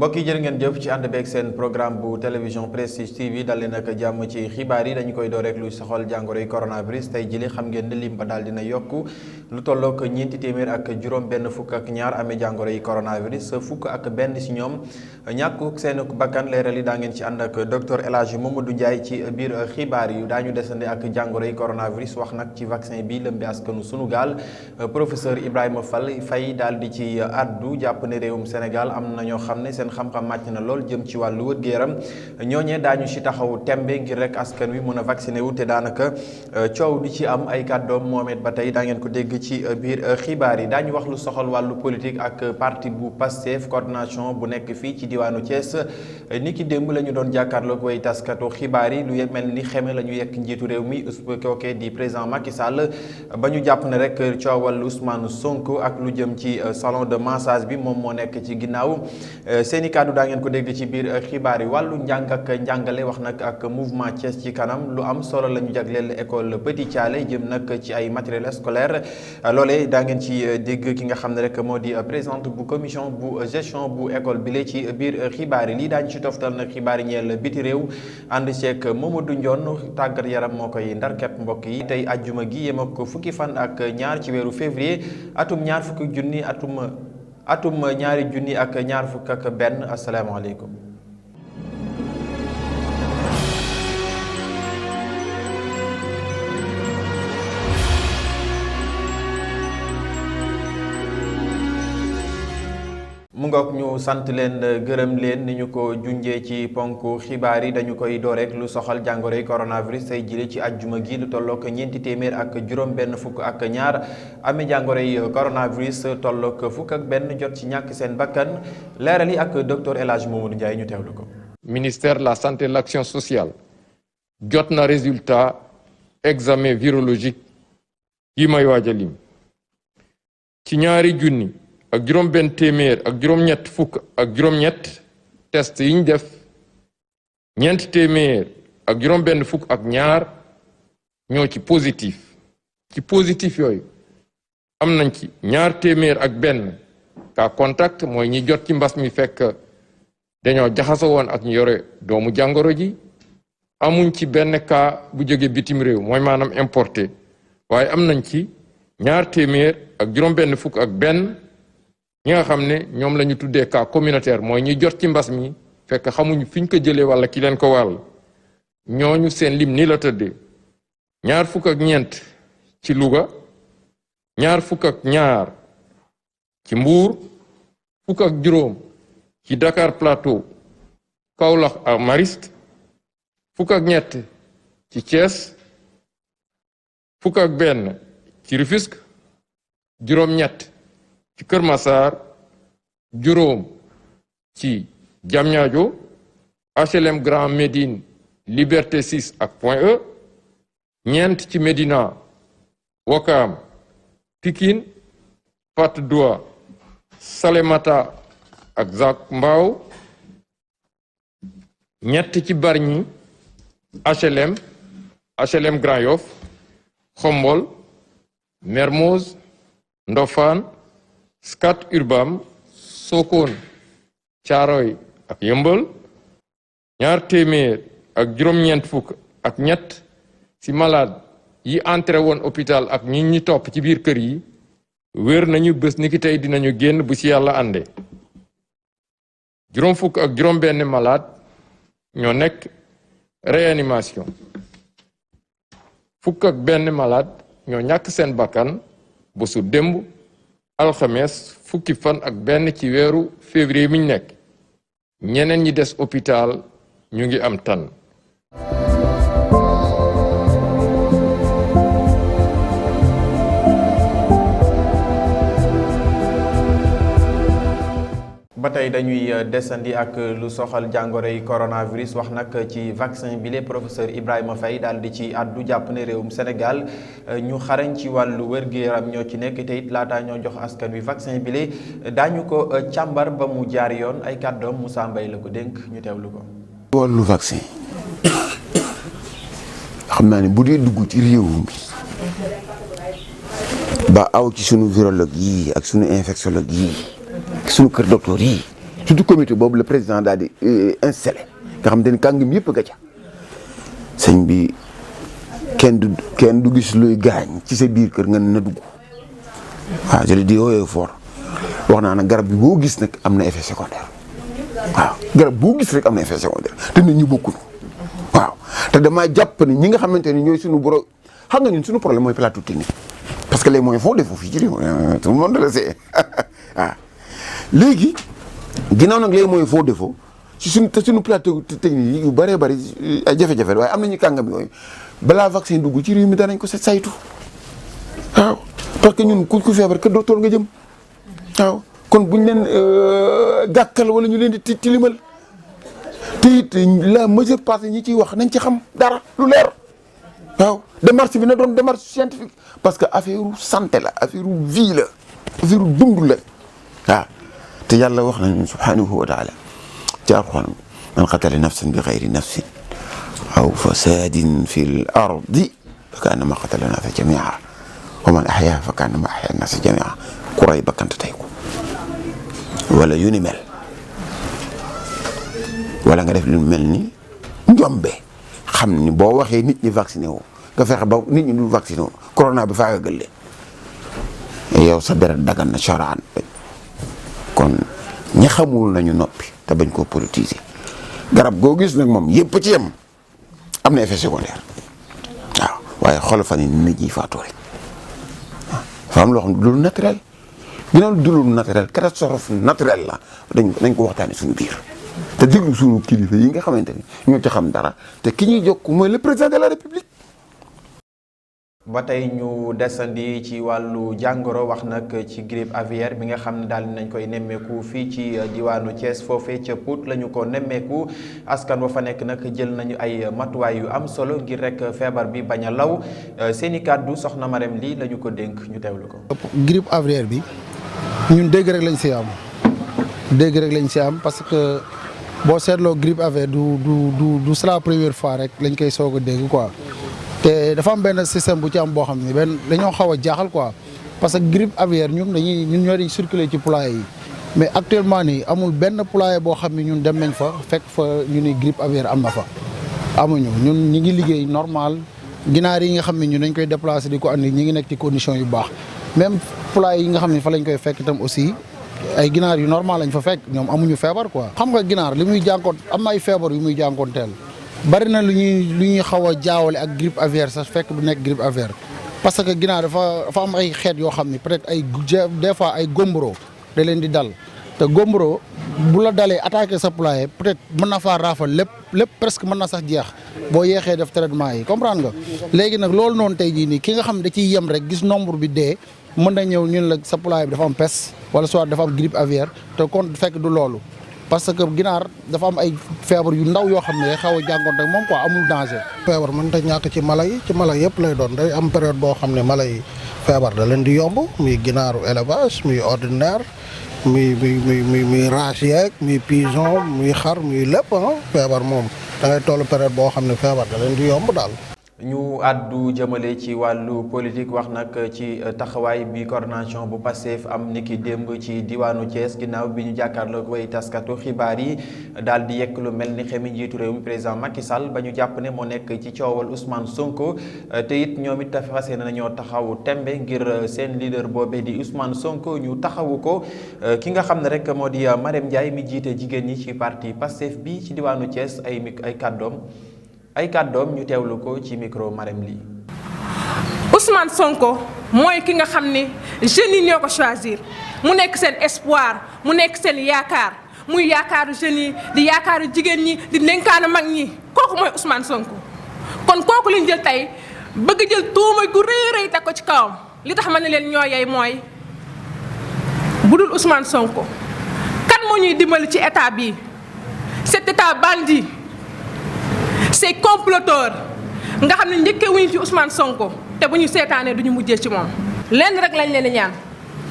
mbokk yi jërë ngeen jëf ci ànd beeg seen programme bu télévision Prestige TV dal leen ak jàmm ci xibaar yi dañu koy door rek lu soxal jàngoroy coronavirus tey jii xam ngeen ne lim ba daal dina yokku lu tollook ñeenti téeméer ak juróom benn fukk ak ñaar amee jàngoroy coronavirus fukk ak benn si ñoom ñàkku seen bakkan leeral yi daa ngeen ci ànd ak docteur El Hadji Mamadou Ndiaye ci biir xibaar yi daañu desandi ak jàngoroy coronavirus wax nag ci vaccin bi lëmbi askanu sunu gaal professeur Ibrahima Faye daal di ci addu jàpp ne réewum Sénégal am na ñoo xam ne seen xam-xam màcc na lool jëm ci wàllu wér-gu-yaram ñooñee daañu ci taxaw tembe ngir rek askan wi mën a vacciné wu te daanaka coow di ci am ay kàddoom moomet ba tey daa ngeen ko dégg ci biir xibaar yi daañu wax lu soxal wàllu politique ak parti bu Pastef coordination bu nekk fii ci diwaanu Thiès ni ki démb la ñu doon jàkkaarloog way taskatu xibaar yi lu mel ni xeme la ñu yekk njiitu réew mi kooke di président Macky Sall ba ñu jàpp ne rek coowal Ousmane Sonko ak lu jëm ci salon de massage bi moom moo nekk ci ginnaaw seeni kàddu daa ngeen ko dégg ci biir xibaar yi wàllu njàng ak njàngale wax nag ak mouvement Thiès ci kanam lu am solo la ñu jagleel école Petit Thialé jëm nag ci ay matériel scolaire loolee daa ngeen ci dégg ki nga xam ne rek moo di présidente bu commission bu gestion bu école bi la ci biir xibaar yi lii daañu ci toftal nag xibaar yi ñeel biti réew ànd ceeg Mamadou Ndione tàggat yaram moo koy ndarket mbokk yi tey ajjuma gi yem ak fukki fan ak ñaar ci weeru février atum ñaar fukki junni atum ñaari junni ak ñaar fukk ak benn asalaamaaleykum. mu ngoog ñu sant leen gërëm leen ni ñu ko junjee ci ponk xibaar yi dañu koy door rek lu soxal jàngoroy coronavirus tey jëlee ci ajjuma gi lu tollook ñeenti téeméer ak juróom benn fukk ak ñaar amee jàngoroy coronavirus tollook fukk ak benn jot ci ñàkk seen bakkan leeral yi ak docteur El Hadji Mamadou Ndiaye ñu teewlu ko. Ministère de la santé et de l'action sociale jot na résultat examen virologique yi may waaj a lim ci ñaari junni ak juróom benn téeméer ak juróom-ñett fukk ak juróom-ñett test yi ñu def ñeent téeméer ak juróom benn fukk ak ñaar ñoo ci positif yooyu am nañ ci ñaar téeméer ak benn cas contact mooy ñi jot ci mbas mi fekk dañoo jaxasoo woon ak ñu yore doomu jàngoro ji amuñ ci benn cas bu jóge bitim réew mooy maanaam importé waaye am nañ ci ñaar téeméer ak juróom benn fukk ak benn ñi nga xam ne ñoom la ñu tuddee cas communautaire mooy ñi jot ci mbas mi fekk xamuñu fi ñu ko jëlee walla ki leen ko wàll ñooñu seen lim ni la tëddee ñaar fukk ak ñeent ci Louga ñaar fukk ak ñaar ci Mbour fukk ak juróom ci Dakar Plateau Kaolack ak Mariste fukk ak ñett ci Thiès fukk ak benn ci Rufisque juróom-ñett ci Kër Massar juróom ci Diamniadio HLM Grand Médine Liberté 6 ak Point E ñeent ci Médina Ouakam Pikine Patte d'Oie Salémata ak Zac Mbao ñett ci Bargny HLM Grand Yoff Khombol Mermoz Ndofane Scat Urbam Sokone Thiaroye ak Yeumbeul ñaar téeméer ak juróom-ñeent fukk ak ñett ci malade yi entré woon hôpital ak ñi topp ci biir kër yi wér nañu bés ni ki tey dinañu génn bu ci yàlla ànde juróom fukk ak juróom benn malade ñoo nekk réanimation fukk ak benn malade ñoo ñàkk seen bakkan bésu démb alxames fukki fan ak benn ci weeru février mi ñu nekk ñeneen ñi des hôpital ñu ngi am tan ba tey dañuy desandi ak lu soxal jàngoroy coronavirus wax nag ci vaccin bi le professeur Ibrahima Faye daal di ci àddu jàpp ne réewum Sénégal ñu xarañ ci wàllu wér-gu-yaram ñoo ci nekk te it laataa ñoo jox askan wi vaccin bi le daañu ko càmbar ba mu jaar yoon ay kàddoom Moussa Mbaye la ko dénk ñu teewlu ko. wàllu vaccin xam naa ne bu dee dugg ci réew mi ba aw ci sunu virologue yii ak sunu infectiologue yii sunu kër docteur yi surtout comité boobu le président daal di installé nga xam te ne kàngam yëpp nga ca sëñ bi kenn du gis luy gaañ ci sa biir kër nga na dugg waaw je le dis haut et fort wax naa nag garab bi boo gis nag am na effet secondaire waaw garab boo gis rek am na effet secondaire te nit ñi bokkul waaw te damaa jàpp ne ñi nga xamante ni ñooy suñu borom xam nga ñun suñu problème mooy plateau technique parce que les moyens font défaut fii ci réew tout le monde le sait waaw léegi ginnaaw nag les moyens font défaut ci suñu plateau technique yi yu bëree bëri ay jafe-jafe waaye am nañu kàngam yooyu balaa vaccin dugg ci réew mi danañ ko saytu waaw parce que ñun ku feebar kër docteur nga jëm waaw kon buñ leen gàkkal wala ñu leen di tilimal te it la majeure partie ñi ciy wax nañ ci xam dara lu leer waaw démarche bi na doon démarche scientifique parce que affaire santé la affaire vie la affaire dund la waaw te yàlla wax nañu subhanahu wa taala ci alquran man qatala nafsan bi ghayri nafsin aw fasadin fi l ardi fa kaannama qatala naasa jamia wa man ahyaa fa kaannama ahyaa naasa jamia ku rey bakkante tey ko wala yu ni mel wala nga def lu mel ni njombe xam ni boo waxee nit ñi vacciné wu nga fexe ba nit ñi du vacciné wu corona bi faa gëlle yow sa deret dagan na coraan kon ñi xamul nañu noppi te bañ koo politiser garab goo gis nag moom yëpp ci yem am na effet secondaire waaw waaye xool fan yi nit ñi faatoo rek fa am loo xam ne du lu naturel ginnaaw du lu naturel catastrophe naturelle la dañ ko waxtaanee suñu biir te déglu suñu kilifa yi nga xamante ni ñoo ci xam dara te ki ñuy jokk mooy le président de la république. ba tey ñu desandi ci wàllu jàngoro wax nag ci grippe aviaire bi nga xam ne daal nañ koy nemmeeku fii ci diwaanu Thiès foofee ca Pout la ñu ko nemmeeku askan wa fa nekk nag jël nañu ay matuwaay yu am solo ngir rek feebar bi bañ a law seeni kàddu soxna Marème lii la ñu ko dénk ñu teewlu ko. grippe aviaire bi ñun dégg rek lañ si am parce que boo seetloo grippe aviaire du c'est la première fois rek lañ koy soog a dégg quoi. te dafa am benn système bu ci am boo xam ne dañoo xaw a jaaxal quoi parce que grippe aviaire ñun ñoo di circuler ci poulailler yi mais actuellement nii amul benn poulailler boo xam ne ñun dem nañ fa fekk fa ñu ni grippe aviaire am na fa. amuñu ñun ñi ngi liggéey normal ginaar yi nga xam ne ñun dañ koy déplacer di ko andi ñi ngi nekk ci condition yu baax même poulailler yi nga xam ne fa lañ koy fekk itam aussi ay ginaar yu normal lañ fa fekk ñoom amuñu feebar quoi. xam nga ginaar li muy jànkoon am na ay feebar yu muy jànkoonteel. bari na lu ñuy xaw a jaawale ak grippe aviaire sax fekk du nekk grippe aviaire parce que ginaar dafa am ay xeet yoo xam ne peut-être ay des fois ay gomboro da leen di dal te gomboro bu la dalee attaqué sa poulailler peut-être mën na faa raafal lépp presque mën na sax jeex boo yeexee def traitement yi comprendre nga. léegi nag loolu noonu tey jii nii ki nga xam ne da ciy yem rek gis nombre bi dee mën na ñëw ñun la sa poulailler bi dafa am peste wala soit dafa am grippe aviaire te kon fekk du loolu. parce que ginaar dafa am ay feebar yu ndaw yoo xam ne day xaw a jàngoon rek moom quoi amul danger. feebar mën ta ñàkk ci mala yëpp lay doon day am période boo xam ne mala yi feebar da leen di yomb muy ginaaru élevage muy ordinaire muy race yeeg muy pigeon muy xar muy lépp feebar moom da ngay toll période boo xam ne feebar da leen di yomb daal. ñu àddu jëmale ci wàllu politique wax nag ci taxawaay bi coordination bu Pastef am niki démb ci diwaanu Thiès ginnaaw bi ñu jàkkaarloog way taskatu xibaar yi daal di yekk lu mel ni xemi njiitu réew mi président Macky Sall ba ñu jàpp ne moo nekk ci coowal Ousmane Sonko te it ñoom it fas yéene nañoo taxawu tembe ngir seen leader boobee di Ousmane Sonko ñu taxawu ko ki nga xam ne rek moo di Marème Ndiaye mi jiite jigéen ñi ci parti Pastef bi ci diwaanu Thiès ay kàddoom ñu teewlu ko ci micro Marème Ly. Ousmane Sonko mooy ki nga xam ne jeunes yi ñoo ko choisir mu nekk seen espoir mu nekk seen yaakaar muy yaakaaru jeunes yi di yaakaaru jigéen ñi di dénkaanu mag ñi kooku mooy Ousmane Sonko. kon kooku lañ jël tey bëgg jël tuuma gu rëy teg ko ci kawam li tax ma ne leen ñoo yey mooy bu dul Ousmane Sonko kan moo ñuy dimbali ci état bii cet état bandit. c'est comploteur nga xam ne njëkkee wuñu ci Ousmane Sonko te bu ñu seetaanee duñu mujjee ci moom. lenn rek lañ leen di ñaan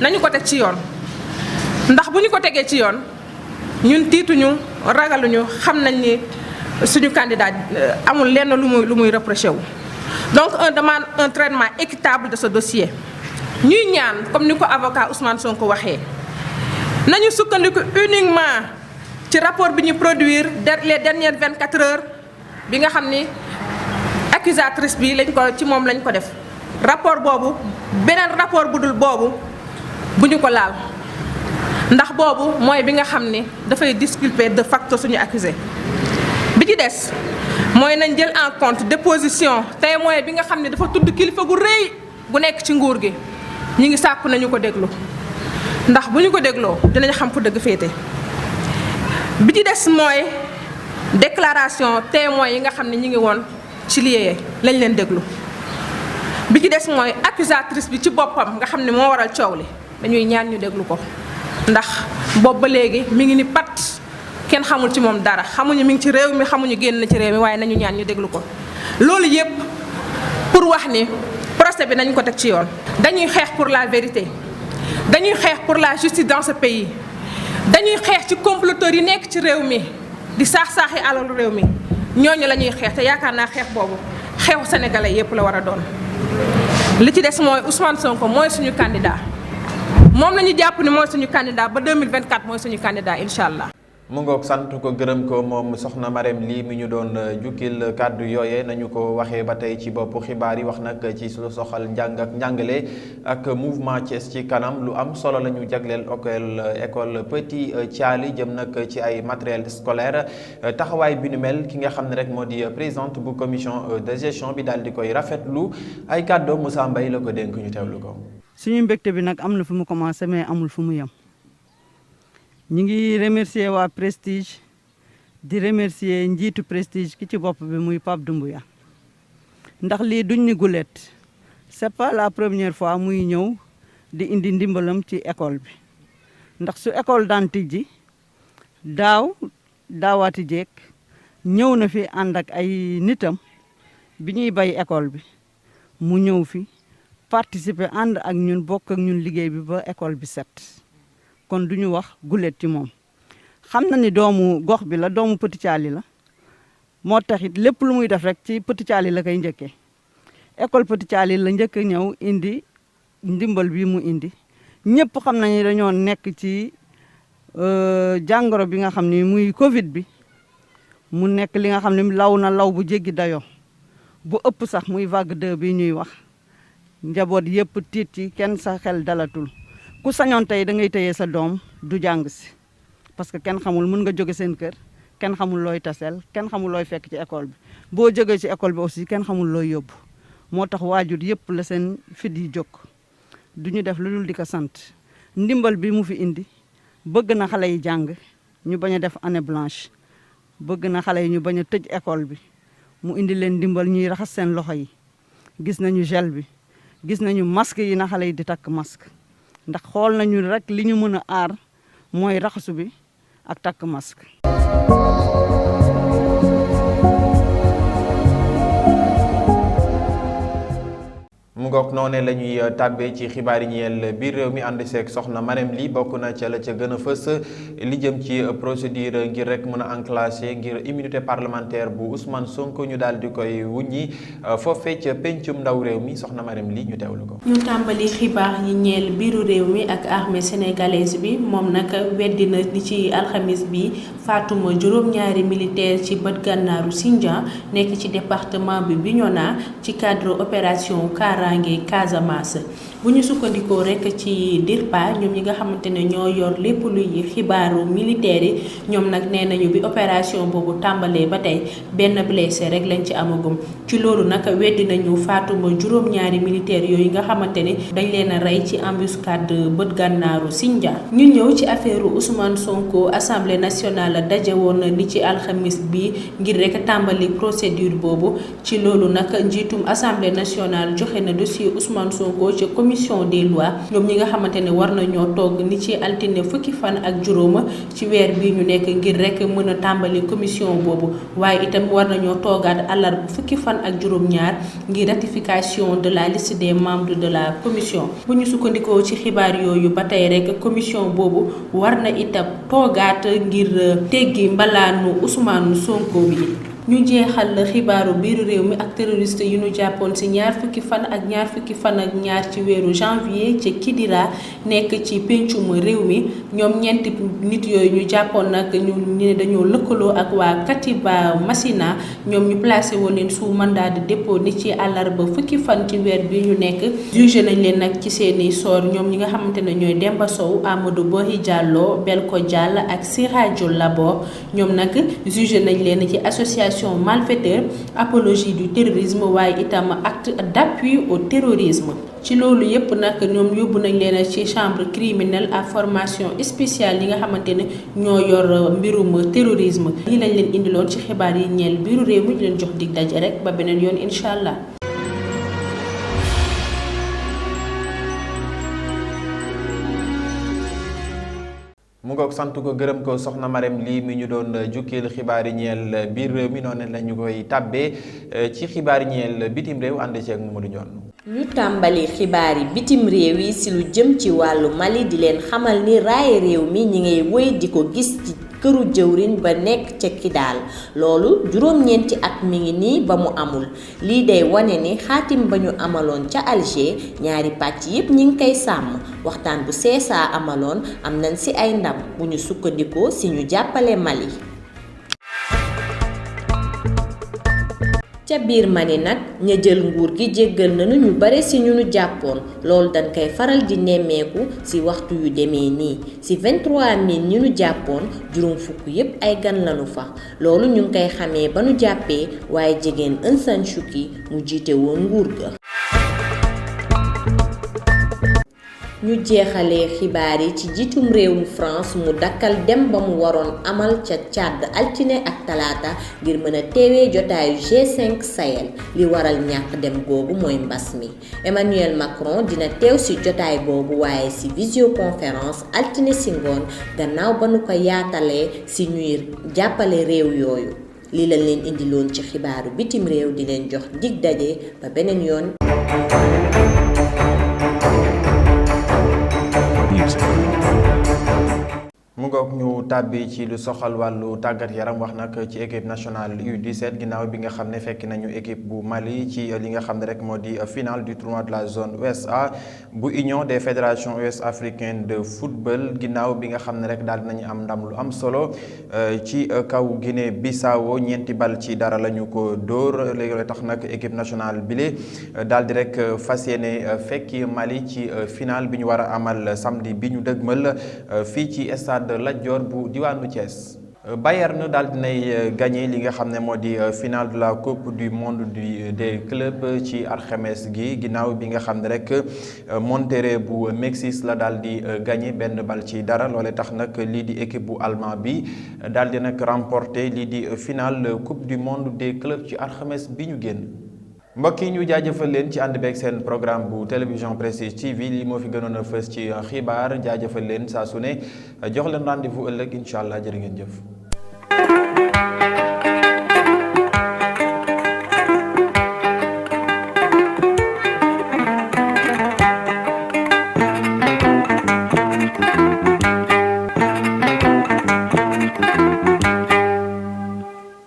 nañu ko teg ci yoon ndax bu ñu ko tegee ci yoon ñun tiituñu ragaluñu xam nañ ni suñu candidat amul lenn lu muy reproché wu. donc on demande un traitement équitable de ce dossier ñuy ñaan comme ni ko avocat Ousmane Sonko waxee nañu sukkandiku uniquement ci rapport bi ñu produire les dernières 24 heures bi nga xam ni accusatrice bi ci moom lañ ko def rapport boobu beneen rapport bu dul boobu bu ñu ko laal ndax boobu mooy bi nga xam ni dafay disculper de facto suñu accusé bi ci des mooy nañ jël en compte déposition témoin bi nga xam ne dafa tudd kilifa gu rëy gu nekk ci nguur gi ñi ngi sàkku nañu ko déglu ndax bu ñu ko dégloo dinañ xam fu dëgg féete bi ci des mooy déclaration témoin yi nga xam ne ñi ngi woon ci lieu lañ leen déglu bi ci des mooy accusatrice bi ci boppam nga xam ne moo waral coow li dañuy ñaan ñu déglu ko ndax boobu ba léegi mi ngi ni pat kenn xamul ci moom dara xamuñu mi ngi ci réew mi xamuñu génn na ci réew mi waaye nañu ñaan ñu déglu ko loolu yépp pour wax ni procès bi nañu ko teg ci yoon. dañuy xeex pour la vérité dañuy xeex pour la justice dans ce pays dañuy xeex ci comploteurs yi nekk ci réew mi di saax-saaxi alalu réew mi ñooñu la ñuy xeex te yaakaar naa xeex boobu xeexu sénégalais yépp la war a doon. li ci des mooy Ousmane Sonko mooy suñu candidat moom la ñu jàpp ni mooy suñu candidat ba 2024 mooy suñu candidat incha allah. mu ngoog sant ko gërëm ko moom soxna Marème Ly mi ñu doon jukkil kàddu yooye nañu ko waxee ba tey ci boppu xibaar yi wax nag ci lu soxal njàng ak njàngale ak mouvement Thiès ci kanam lu am solo la ñu jagleel école Petit Thialy jëm nag ci ay matériel scolaire taxawaay bi nu mel ki nga xam ne rek moo di présidente bu commission de gestion bi daal di koy rafetlu ay kàddoo Moussa Mbaye la ko dénk ñu teewlu ko. suñu mbégte bi nag am na fu mu commencé mais amul fu mu yem. ñu ngi remercier waa Prestige di remercier njiitu Prestige ki ci bopp bi muy Pape Doumbouya ndax lii duñ ni gulet c'est pas la première fois muy ñëw di indi ndimbalam ci école bi ndax su école daan tijji daawaati jeeg ñëw na fi ànd ak ay nitam bi ñuy bay école bi mu ñëw fi participer ànd ak ñun bokk ak ñun liggéey bi ba école bi set kon du ñu wax gulet ci moom xam na ni doomu gox bi la doomu Petit Thialy la moo taxit lépp lu muy def rek ci Petit Thialy la koy njëkkee école Petit Thialy la njëkk a ñëw indi ndimbal bi mu indi ñëpp xam nañu dañoo nekk ci jàngoro bi nga xam ni muy Covid bi mu nekk li nga xam ne law na law bu jéggi dayoo bu ëpp sax muy vague 2 bi ñuy wax njaboot yëpp tiit ci kenn sa xel dalatul. ku sañoon tey da ngay téye sa doom du jàng si parce que kenn xamul mun nga jóge seen kër kenn xamul looy taseel kenn xamul looy fekk ci école bi boo jógee ci école bi aussi kenn xamul looy yóbbu moo tax waajur yëpp la seen fit yi jóg du ñu def lu dul di ko sant ndimbal bi mu fi indi bëgg na xale yi jàng ñu bañ a def année blanche bëgg na xale yi ñu bañ a tëj école bi mu indi leen ndimbal ñuy raxas seen loxo yi gis nañu gel bi gis nañu masque yi na xale yi di takk masque ndax xool nañu rek li ñu mën a aar mooy raxasu bi ak takk masque. mu ngoog noonee la ñuy tàbbee ci xibaar yi ñeel biir réew mi ànd seeg soxna Marème Ly bokk na ca la ca gën a fës li jëm ci procédure ngir rek mën a enclencher ngir immunité parlementaire bu Ousmane Sonko ñu daal di koy wuññi foofee ca pencum ndaw réew mi soxna Marème Ly ñu teewlu ko. ñu tàmbali xibaar yi ñeel biiru réew mi ak armée sénégalaise bi moom nag weddi na li ci alxamis bi faatuma juróom-ñaari militaire ci bët gànnaaru Sindian nekk ci département bi Bignona ci cadre opération Kaaraange Casamance bu ñu sukkandikoo rek ci DIRPA ñoom ñi nga xamante ne ñoo yor lépp luy xibaaru militaire yi ñoom nag nee nañu bi opération boobu tàmbalee ba tey benn blessé rek lañ ci amagum ci loolu nag weddi nañu faatuma juróom-ñaari militaire yooyu nga xamante ne dañ leen a rey ci embuscade bët gànnaaru Sindian ñu ñëw ci affaire Ousmane Sonko assemblée nationale daje woon li ci alxamis bi ngir rek tàmbali procédure boobu ci loolu nag njiitum assemblée nationale joxe na dossier Ousmane Sonko ci commission des lois ñoom ñi nga xamante ne war nañoo toog ni ci altine fukki fan ak juróoma ci weer bi ñu nekk ngir rek mën a tàmbali commission boobu waaye itam war nañoo toogaat àllarba fukki fan ak juróom-ñaar ngir ratification de la liste des membres de la commission bu ñu sukkandikoo ci xibaar yooyu ba tey rek commission boobu war na itam toogaat ngir teggi mbalaanu Ousmane Sonko bi ñu jeexal xibaaru biiru réew mi ak terroriste yu ñu jàppoon ci ñaar fukki fan ak ñaar ci weeru janvier ca Kidira nekk ci pencum réew mi ñoom ñeenti nit yooyu ñu jàppoon nag ñu ne dañoo lëkkaloo ak waa Katiba Masina ñoom ñu placé woon leen sous mandat de dépôt ni ci àllarba fukki fan ci weer bi ñu nekk jugé nañ leen nag ci seeni sor ñoom ñi nga xamante ne ñooy Demba Sow Amadou Bohi Diallo Belko Diallo ak Sirajo Labor ñoom nag jugé nañ leen ci association malfaiteur apologie du terrorisme waaye itam acte d'appui au terrorisme ci loolu yépp nag ñoom yóbbu nañ leen ci chambre criminelle à formation spéciale yi nga xamante ne ñoo yor mbirum terrorisme lii lañ leen indiloon ci xibaar yi ñeel biiru réew mi leen jox dig daje rek ba beneen yoon incha allah. mu ngoog sant ko gërëm ko soxna Marème lii mi ñu doon jukkeel xibaar yi ñeel biir réew mi noonu la ñu koy tàbbee ci xibaar yi ñeel bitim réew ànd ci ak Mamadou Ndione. ñu tàmbali xibaar yi bitim réew yi ci lu jëm ci wàllu Mali di leen xamal ni raaye réew mi ñi ngay wéy di ko gis ci këru jëwriñ ba nekk ca Kidal loolu juróom-ñeenti at mi ngi nii ba mu amul lii day wane ni xaatim ba ñu amaloon ca Alger ñaari pàcc yépp ñi ngi koy sàmm waxtaan bu seesaa amaloon am nañ ci ay ndam bu ñu sukkandikoo ci ñu jàppale Mali. ca biir Mali nag ña jël nguur gi jéggal nañu ñu bare ci ñu nu jàppoon loolu dañ koy faral di nemmeeku ci waxtu yu demee nii ci 23000 ñu nu jàppoon juróom fukk yépp ay gan lañu fa loolu ñu ngi koy xamee ba nu jàppee waaye jigéen Aung San Suu Kyi mu jiite woon nguur ga. ñu jeexalee xibaar yi ci jiitum réewum France mu dakkal dem ba mu waroon amal ca Tchad altine ak talaata ngir mën a teewee jotaayu G5 Sahel li waral ñàkk dem googu mooy mbas mi Emmanuel Macron dina teew ci jotaay boobu waaye ci visioconférence altine ci ngoon gannaaw ba nu ko yaatalee ci ñuy jàppale réew yooyu li lañ leen indiloon ci xibaaru bitim réew di leen jox dig daje ba beneen yoon. mu ngoog ñu tàbbi ci lu soxal wàllu tàggat yaram wax nag ci équipe nationale U17 ginnaaw bi nga xam ne fekk nañu équipe bu Mali ci li nga xam ne rek moo di finale du tournoi de la zone USA bu Union des fédérations ouest-africaines de football ginnaaw bi nga xam ne rek daal dinañu am ndam lu am solo ci kaw Guinée Bissau ñeenti bal ci dara la ñu ko dóor léegi la tax nag équipe nationale bile daal di rek fas yéene fekki Mali ci finale bi ñu war a amal samedi bi ñu dëgmal fii ci stade Lat Dior bu diwaanu Thiès. Bayern daal dinay gagné li nga xam ne moo di finale de la coupe du monde des clubs ci alxames gi ginnaaw bi nga xam ne rek Monterrey bu Mexique la daal di gagné benn bal ci dara loole tax nag lii di équipe bu allemand bi daal di nag remporté lii di finale coupe du monde des clubs ci alxames bi ñu génn. mbokk yi ñu jaajëfal leen ci ànd beeg seen programme bu télévision Prestige TV lii moo fi gënoon a fës ci xibaar jaajëfal leen saa su ne jox leen rendez-vous ëllëg incha allah jërë ngeen jëf.